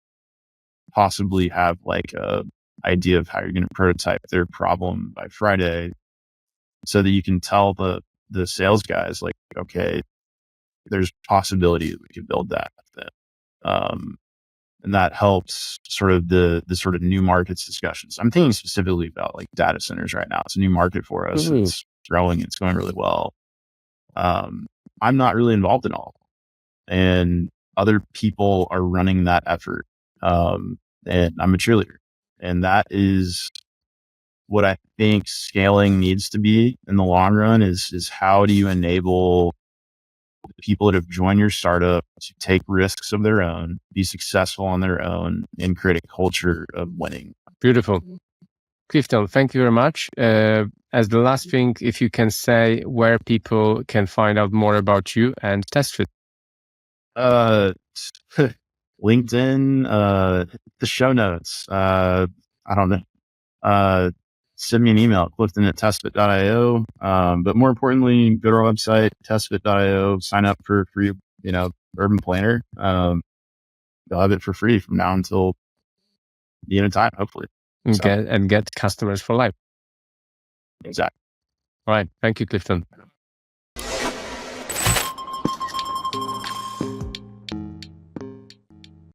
possibly have like a idea of how you're going to prototype their problem by Friday, so that you can tell the sales guys like, okay, there's possibility that we could build that. And that helps sort of the sort of new markets discussions. I'm thinking specifically about like data centers right now. It's a new market for us. It's growing. It's going really well. I'm not really involved in all, and other people are running that effort. And I'm a cheerleader, and that is what I think scaling needs to be in the long run is how do you enable the people that have joined your startup to take risks of their own, be successful on their own, and create a culture of winning. Beautiful. Clifton, thank you very much. As the last thing, if you can say where people can find out more about you and TestFit. LinkedIn, the show notes. I don't know. Send me an email, clifton@testfit.io. But more importantly, go to our website, testfit.io, sign up for free, urban planner. They'll have it for free from now until the end of time, hopefully. And get customers for life. Exactly. All right. Thank you, Clifton.